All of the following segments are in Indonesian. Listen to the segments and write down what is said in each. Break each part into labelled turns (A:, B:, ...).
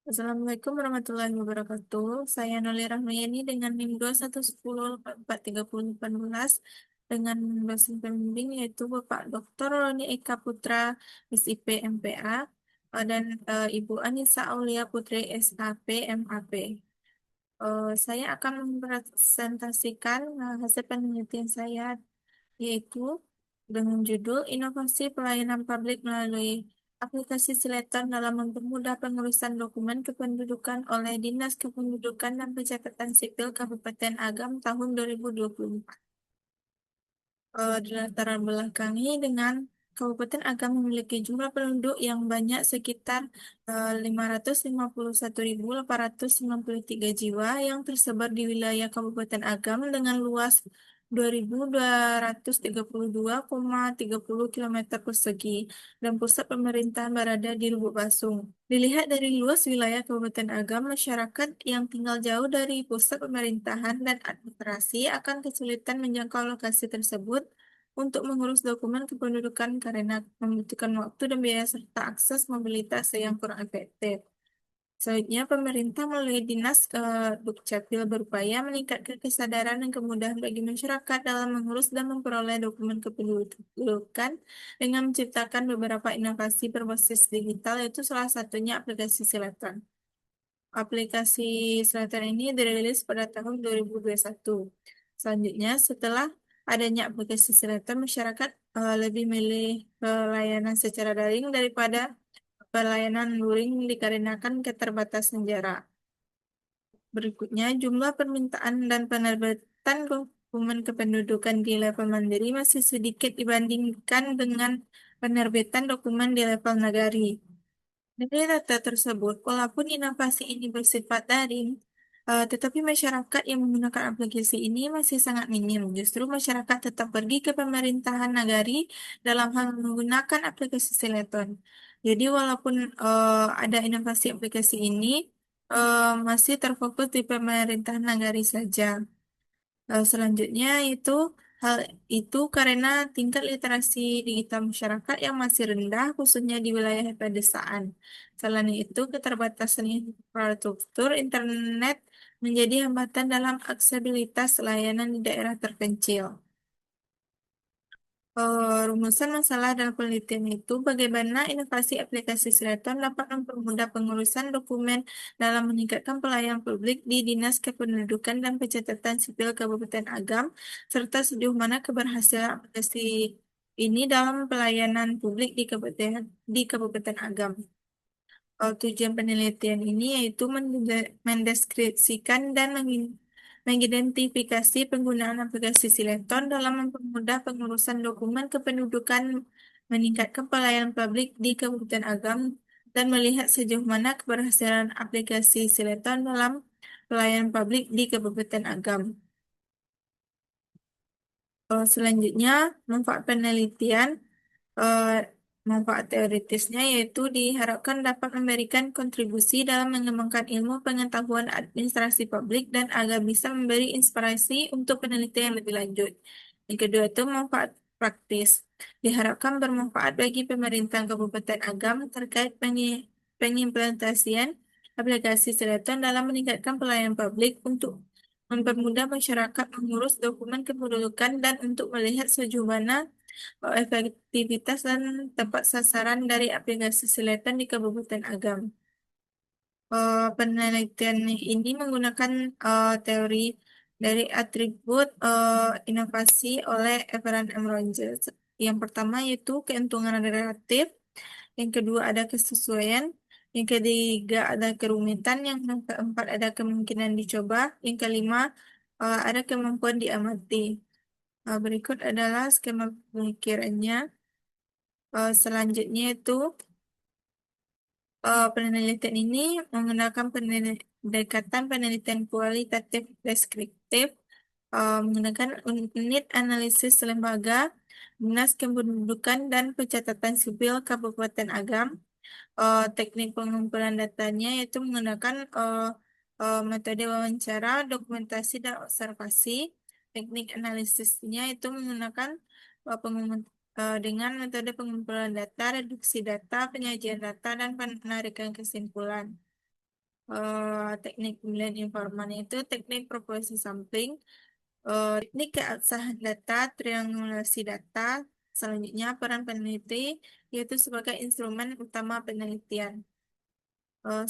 A: Assalamualaikum warahmatullahi wabarakatuh. Saya Noli Rahmayani dengan NIM 211043018 dengan dosen pembimbing yaitu Bapak Dr. Roni Eka Putra, SIP MPA, dan Ibu Anissa Aulia Putri, SHP MAP. Saya akan mempresentasikan hasil penelitian saya yaitu dengan judul Inovasi Pelayanan Publik melalui aplikasi Sileton dalam mempermudah pengurusan dokumen kependudukan oleh Dinas Kependudukan dan Pencatatan Sipil Kabupaten Agam tahun 2024. Dilatar belakangi dengan Kabupaten Agam memiliki jumlah penduduk yang banyak sekitar 551.893 jiwa yang tersebar di wilayah Kabupaten Agam dengan luas 2.232,30 km persegi dan pusat pemerintahan berada di Lubuk Basung. Dilihat dari luas wilayah Kabupaten Agam, masyarakat yang tinggal jauh dari pusat pemerintahan dan administrasi akan kesulitan menjangkau lokasi tersebut untuk mengurus dokumen kependudukan karena membutuhkan waktu dan biaya serta akses mobilitas yang kurang efektif. Selanjutnya, pemerintah melalui Dinas Dukcapil berupaya meningkatkan kesadaran dan kemudahan bagi masyarakat dalam mengurus dan memperoleh dokumen kependudukan dengan menciptakan beberapa inovasi berbasis digital, yaitu salah satunya aplikasi Sileton. Aplikasi Selatan ini dirilis pada tahun 2021. Selanjutnya, setelah adanya aplikasi Selatan, masyarakat lebih milih pelayanan secara daring daripada pelayanan luring dikarenakan keterbatasan jarak. Berikutnya, jumlah permintaan dan penerbitan dokumen kependudukan di level mandiri masih sedikit dibandingkan dengan penerbitan dokumen di level nagari. Dari data tersebut, walaupun inovasi ini bersifat daring, tetapi masyarakat yang menggunakan aplikasi ini masih sangat minim. Justru masyarakat tetap pergi ke pemerintahan nagari dalam hal menggunakan aplikasi Sileton. Jadi walaupun ada inovasi aplikasi ini, masih terfokus di pemerintahan nagari saja. Selanjutnya itu hal itu karena tingkat literasi digital masyarakat yang masih rendah, khususnya di wilayah pedesaan. Selain itu, keterbatasan infrastruktur internet menjadi hambatan dalam aksesibilitas layanan di daerah terpencil. Rumusan masalah dalam penelitian itu bagaimana inovasi aplikasi Slaton dapat mempermudah pengurusan dokumen dalam meningkatkan pelayanan publik di Dinas Kependudukan dan Pencatatan Sipil Kabupaten Agam, serta sejauh mana keberhasilan aplikasi ini dalam pelayanan publik di Kabupaten Agam. Tujuan penelitian ini yaitu mendeskripsikan dan mengidentifikasi penggunaan aplikasi Sileton dalam mempermudah pengurusan dokumen kependudukan, meningkatkan pelayanan publik di Kabupaten Agam, dan melihat sejauh mana keberhasilan aplikasi Sileton dalam pelayanan publik di Kabupaten Agam. Selanjutnya, manfaat penelitian. eh, Manfaat teoritisnya yaitu diharapkan dapat memberikan kontribusi dalam mengembangkan ilmu pengetahuan administrasi publik dan agar bisa memberi inspirasi untuk penelitian yang lebih lanjut. Yang kedua itu manfaat praktis. Diharapkan bermanfaat bagi pemerintah Kabupaten Agam terkait pengimplementasian aplikasi Seleton dalam meningkatkan pelayanan publik untuk mempermudah masyarakat mengurus dokumen kependudukan dan untuk melihat sejauh mana efektivitas dan tepat sasaran dari aplikasi Sileton di Kabupaten Agam. Penelitian ini menggunakan teori dari atribut inovasi oleh Everand M. Rogers. Yang pertama yaitu keuntungan relatif, yang kedua ada kesesuaian, yang ketiga ada kerumitan, yang keempat ada kemungkinan dicoba, yang kelima ada kemampuan diamati. Berikut adalah skema pemikirannya. Selanjutnya itu penelitian ini menggunakan pendekatan penelitian kualitatif deskriptif, menggunakan unit analisis lembaga, Dinas Kependudukan dan Pencatatan Sipil Kabupaten Agam. Teknik pengumpulan datanya yaitu menggunakan metode wawancara, dokumentasi, dan observasi. Teknik analisisnya itu menggunakan dengan metode pengumpulan data, reduksi data, penyajian data, dan penarikan kesimpulan. Teknik pemilihan informan itu teknik proposi sampling, teknik keabsahan data, triangulasi data. Selanjutnya, peran peneliti yaitu sebagai instrumen utama penelitian.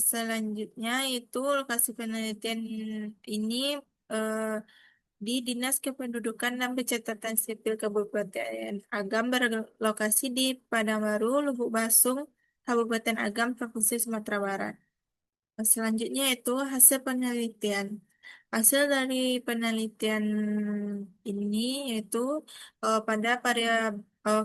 A: Selanjutnya itu lokasi penelitian ini eh, di Dinas Kependudukan dan Pencatatan Sipil Kabupaten Agam berlokasi di Padang Lubuk Basung, Kabupaten Agam, Provinsi Sumatera Barat. Selanjutnya itu hasil penelitian. Hasil dari penelitian ini yaitu pada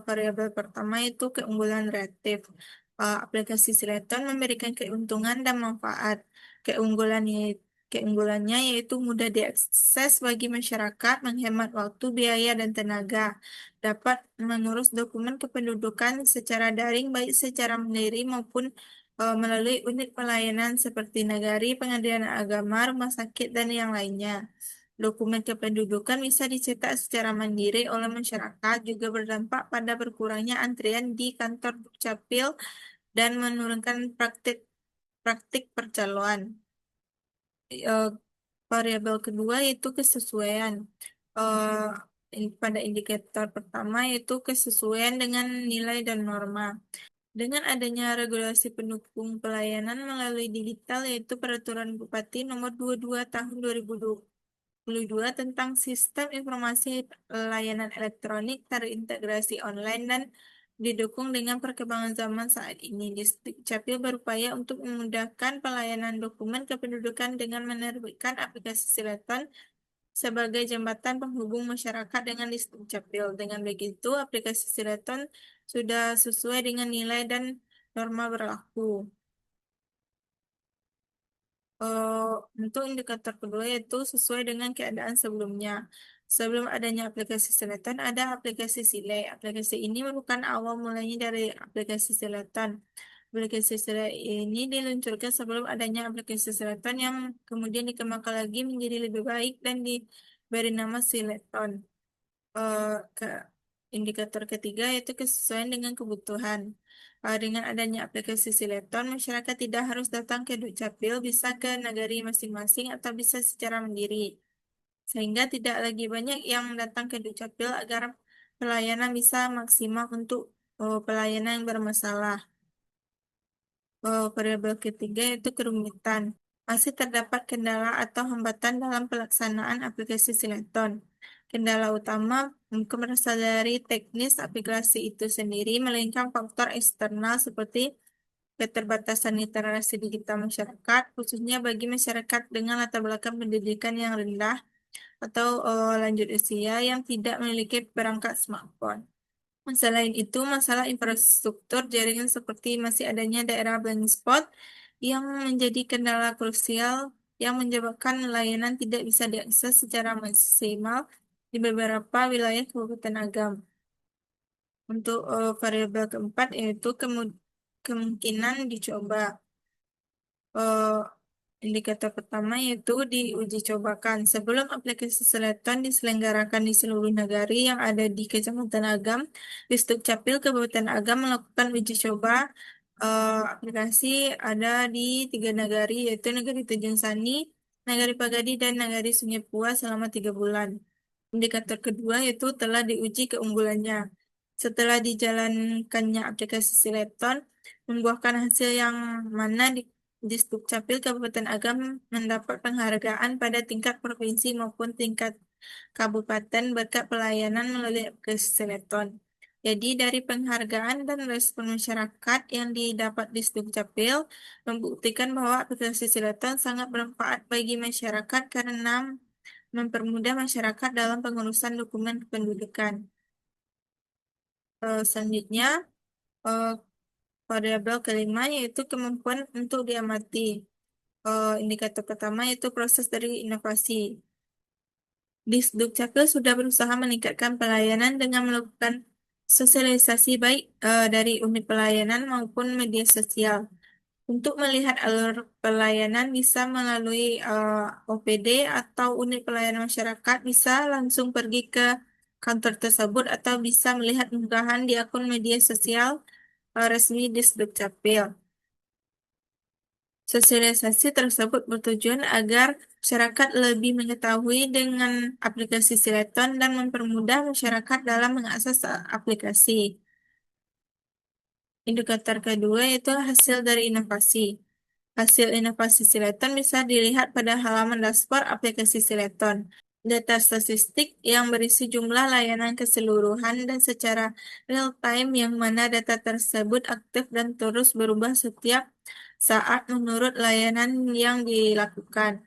A: variabel pertama itu keunggulan relatif. Aplikasi Sileton memberikan keuntungan dan manfaat. Keunggulannya Keunggulannya yaitu mudah diakses bagi masyarakat, menghemat waktu, biaya, dan tenaga. Dapat mengurus dokumen kependudukan secara daring, baik secara mandiri maupun melalui unit pelayanan seperti nagari, pengadilan agama, rumah sakit, dan yang lainnya. Dokumen kependudukan bisa dicetak secara mandiri oleh masyarakat, juga berdampak pada berkurangnya antrian di kantor Dukcapil dan menurunkan praktik praktik percaloan. Eh, Variabel kedua yaitu kesesuaian. Pada indikator pertama yaitu kesesuaian dengan nilai dan norma. Dengan adanya regulasi pendukung pelayanan melalui digital yaitu Peraturan Bupati Nomor 22 Tahun 2022 tentang Sistem Informasi Layanan Elektronik terintegrasi online dan didukung dengan perkembangan zaman saat ini. Dukcapil berupaya untuk memudahkan pelayanan dokumen kependudukan dengan menerbitkan aplikasi Sileton sebagai jembatan penghubung masyarakat dengan Dukcapil. Dengan begitu, aplikasi Sileton sudah sesuai dengan nilai dan norma berlaku. Eh, untuk indikator kedua yaitu sesuai dengan keadaan sebelumnya. Sebelum adanya aplikasi Sileton, ada aplikasi Sile. Aplikasi ini merupakan awal mulanya dari aplikasi Sileton. Aplikasi Sile ini diluncurkan sebelum adanya aplikasi Sileton yang kemudian dikembangkan lagi menjadi lebih baik dan diberi nama Sileton. Ke indikator ketiga yaitu kesesuaian dengan kebutuhan. Dengan adanya aplikasi Sileton, masyarakat tidak harus datang ke Dukcapil, bisa ke nagari masing-masing atau bisa secara mandiri. Sehingga tidak lagi banyak yang datang ke Dukcapil agar pelayanan bisa maksimal untuk pelayanan yang bermasalah. Variabel ketiga yaitu kerumitan. Masih terdapat kendala atau hambatan dalam pelaksanaan aplikasi Sileton. Kendala utama mungkin berasal dari teknis aplikasi itu sendiri, melainkan faktor eksternal seperti keterbatasan literasi digital masyarakat, khususnya bagi masyarakat dengan latar belakang pendidikan yang rendah atau lanjut usia yang tidak memiliki perangkat smartphone. Selain itu, masalah infrastruktur jaringan seperti masih adanya daerah blind spot yang menjadi kendala krusial yang menyebabkan layanan tidak bisa diakses secara maksimal di beberapa wilayah Kabupaten Agam. Untuk variabel keempat yaitu kemungkinan dicoba. Eh, Indikator pertama yaitu diuji cobakan. Sebelum aplikasi Seleton diselenggarakan di seluruh negari yang ada di Kecamatan Agam, Dukcapil Kabupaten Agam melakukan uji coba aplikasi ada di tiga nagari yaitu Nagari Tanjung Sani, Nagari Pagadi, dan Nagari Sungai Puas selama 3 bulan. Indikator kedua yaitu telah diuji keunggulannya. Setelah dijalankannya aplikasi Sileton, membuahkan hasil yang mana di Dukcapil Kabupaten Agam mendapat penghargaan pada tingkat provinsi maupun tingkat kabupaten berkat pelayanan melalui aplikasi Sileton. Jadi dari penghargaan dan respon masyarakat yang didapat di Dukcapil membuktikan bahwa aplikasi Sileton sangat bermanfaat bagi masyarakat karena mempermudah masyarakat dalam pengurusan dokumen kependudukan. Selanjutnya, eh, variabel kelima yaitu kemampuan untuk diamati. Indikator pertama yaitu proses dari inovasi. Dukcapil sudah berusaha meningkatkan pelayanan dengan melakukan sosialisasi baik dari unit pelayanan maupun media sosial. Untuk melihat alur pelayanan bisa melalui OPD atau unit pelayanan masyarakat, bisa langsung pergi ke kantor tersebut atau bisa melihat unggahan di akun media sosial resmi di Dukcapil. Sosialisasi tersebut bertujuan agar masyarakat lebih mengetahui dengan aplikasi Sileton dan mempermudah masyarakat dalam mengakses aplikasi. Indikator kedua yaitu hasil dari inovasi. Hasil inovasi Sileton bisa dilihat pada halaman dashboard aplikasi Sileton. Data statistik yang berisi jumlah layanan keseluruhan dan secara real time yang mana data tersebut aktif dan terus berubah setiap saat menurut layanan yang dilakukan.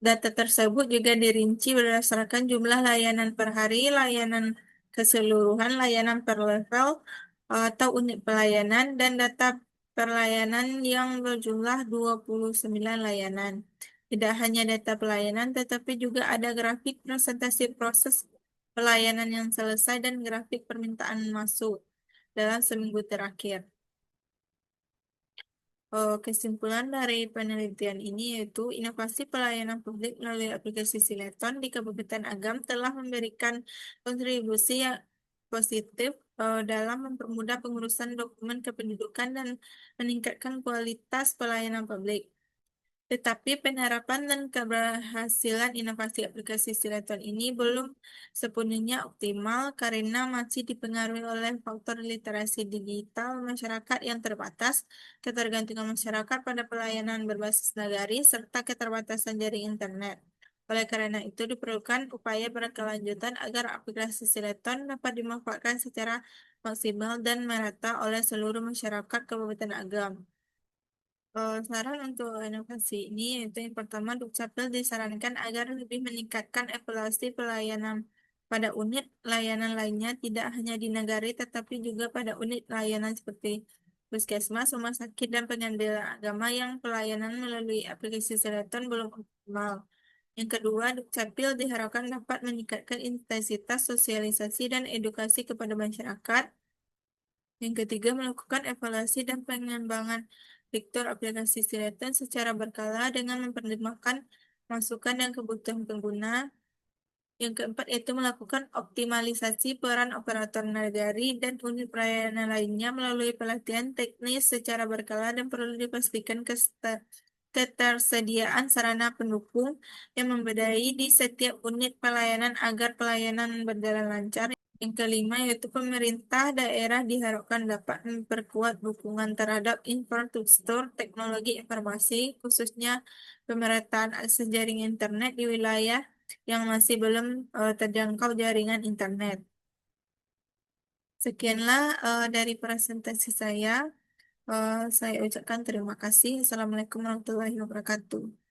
A: Data tersebut juga dirinci berdasarkan jumlah layanan per hari, layanan keseluruhan, layanan per level, atau unit pelayanan, dan data pelayanan yang berjumlah 29 layanan. Tidak hanya data pelayanan, tetapi juga ada grafik presentasi proses pelayanan yang selesai dan grafik permintaan masuk dalam seminggu terakhir. Kesimpulan dari penelitian ini yaitu inovasi pelayanan publik melalui aplikasi Sileton di Kabupaten Agam telah memberikan kontribusi yang positif dalam mempermudah pengurusan dokumen kependudukan dan meningkatkan kualitas pelayanan publik. Tetapi penerapan dan keberhasilan inovasi aplikasi Sileton ini belum sepenuhnya optimal karena masih dipengaruhi oleh faktor literasi digital masyarakat yang terbatas, ketergantungan masyarakat pada pelayanan berbasis nagari, serta keterbatasan jaring internet. Oleh karena itu, diperlukan upaya berkelanjutan agar aplikasi Sileton dapat dimanfaatkan secara maksimal dan merata oleh seluruh masyarakat Kabupaten Agam. Saran untuk inovasi ini yaitu yang pertama Dukcapil disarankan agar lebih meningkatkan evaluasi pelayanan pada unit layanan lainnya tidak hanya di Nagari tetapi juga pada unit layanan seperti puskesmas, rumah sakit, dan pengambilan agama yang pelayanan melalui aplikasi Seleton belum optimal. Yang kedua, Dukcapil diharapkan dapat meningkatkan intensitas sosialisasi dan edukasi kepada masyarakat. Yang ketiga, melakukan evaluasi dan pengembangan fitur aplikasi Sileton secara berkala dengan mempertimbangkan masukan dan kebutuhan pengguna. Yang keempat, yaitu melakukan optimalisasi peran operator nagari dan unit pelayanan lainnya melalui pelatihan teknis secara berkala dan perlu dipastikan ketersediaan sarana pendukung yang memadai di setiap unit pelayanan agar pelayanan berjalan lancar. Yang kelima, yaitu pemerintah daerah diharapkan dapat memperkuat dukungan terhadap infrastruktur teknologi informasi, khususnya pemerataan akses jaring internet di wilayah yang masih belum terjangkau jaringan internet. Sekianlah dari presentasi saya. Saya ucapkan terima kasih. Assalamualaikum warahmatullahi wabarakatuh.